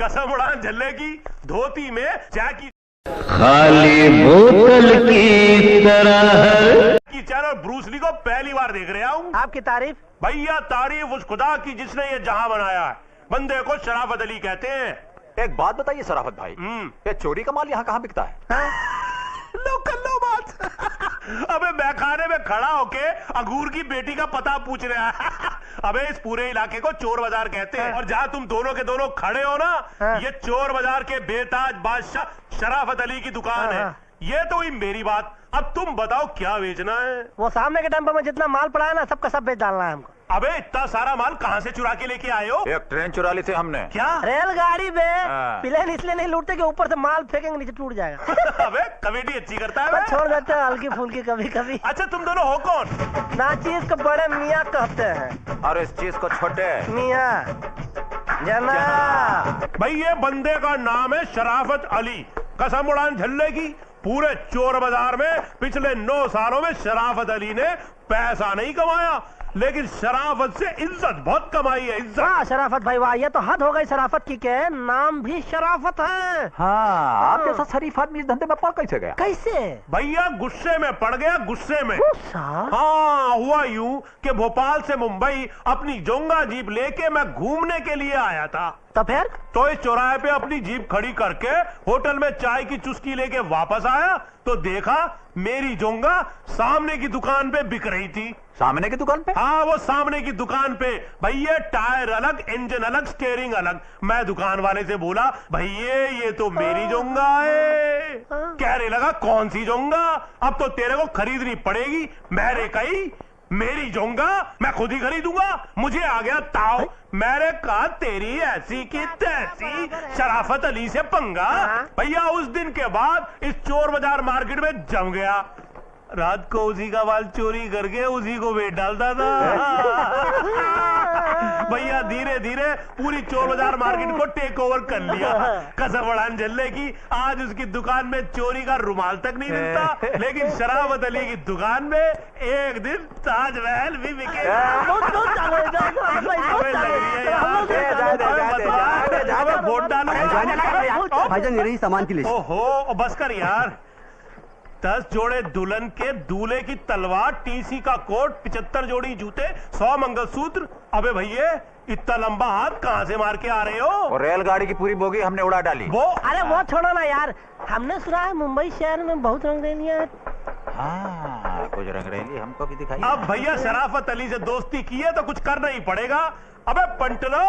कसम उड़ान झल्ले की, धोती में जैकी खाली बोतल की तरह की चैन और ब्रूस ली को पहली बार देख रहा हूँ। आपकी तारीफ? भैया तारीफ उस खुदा की जिसने ये जहां बनाया है। बंदे को शराफत अली कहते हैं। एक बात बताइए शराफत भाई, ये चोरी का माल यहाँ कहाँ बिकता है? लो कर लो बात। अबे मैं खाने में खड़ा होके अंगूर की बेटी का पता पूछ रहा है। अबे इस पूरे इलाके को चोर बाजार कहते हैं और जहाँ तुम दोनों के दोनों खड़े हो ना, ये चोर बाजार के बेताज बादशाह शराफत अली की दुकान है। ये तो हुई मेरी बात। अब तुम बताओ क्या बेचना है? वो सामने के डंपर में जितना माल पड़ा है ना, सबका सब बेच डालना है हमको। अबे इतना सारा माल कहाँ से चुरा के लेके आए हो? एक ट्रेन चुरा ली थी हमने। क्या? रेलगाड़ी में प्लेन इसलिए नहीं लूटते कि ऊपर से माल फेंकेंगे नीचे टूट जाएगा। अबे कमेटी अच्छी करता है। छोड़ देते हैं हल्की फुल्की कभी कभी। अच्छा तुम दोनों हो कौन? नाचीज को बड़े मियाँ कहते हैं और इस चीज को छोटे मियाँ जना। भाई ये बंदे का नाम है शराफत अली। कसम उड़ान झल्ले की, पूरे चोर बाजार में पिछले 9 सालों में शराफत अली ने पैसा नहीं कमाया, लेकिन शराफत से इज्जत बहुत कमाई है। इज्जत। वाह शराफत भाई वाह, ये तो हद हो गई शराफत की के नाम भी शराफत है। हाँ, आप जैसा शरीफ आदमी इस धंधे में पड़ कैसे गया? कैसे? भैया गुस्से में पड़ गया, गुस्से में। गुस्सा? हाँ, हुआ यूं कि भोपाल से मुंबई अपनी जोंगा जीप लेके मैं घूमने के लिए आया था। तो फिर? तो इस चौराहे पे अपनी जीप खड़ी करके होटल में चाय की चुस्की लेके वापस आया तो देखा मेरी जोंगा सामने की दुकान पे बिक रही थी। सामने की दुकान पे? हाँ, वो सामने की दुकान पे। भैया टायर अलग, इंजन अलग, स्टीयरिंग अलग। मैं दुकान वाले से बोला, भैया ये तो मेरी जोंगा है। कहने लगा कौन सी जोंगा, अब तो तेरे को खरीदनी पड़ेगी। मैंने कही मेरी जोंगा मैं खुद ही खरीदूंगा। मुझे आ गया ताव। मैंने कहा तेरी ऐसी की तैसी शराफत अली से पंगा। भैया उस दिन के बाद इस चोर बाजार मार्केट में जम गया। रात को उसी का बाल चोरी करके उसी को बेच डालता था। भैया धीरे धीरे पूरी चोर बाजार मार्केट को टेक ओवर कर लिया। कसम उड़ान झल्ले की, आज उसकी दुकान में चोरी का रुमाल तक नहीं मिलता, लेकिन शराफत अली की दुकान में एक दिन ताजमहल भी बिकेगा। वोट डालो भाईजान, यही सामान की लिस्ट। ओहो बस कर यार। 10 जोड़े दुल्हन के, दूल्हे की तलवार, टीसी का कोट, 75 जोड़ी जूते, 100 मंगलसूत्र। अबे भैया इतना लंबा हाथ कहाँ से मार के आ रहे हो? और रेलगाड़ी की पूरी बोगी हमने उड़ा डाली। वो अरे वो छोड़ो ना यार, हमने सुना है मुंबई शहर में बहुत रंगरेलियां। हाँ, कुछ रंगरेली हमको भी दिखाई। अब भैया शराफत अली से दोस्ती की है तो कुछ करना ही पड़ेगा। अबे पंटलो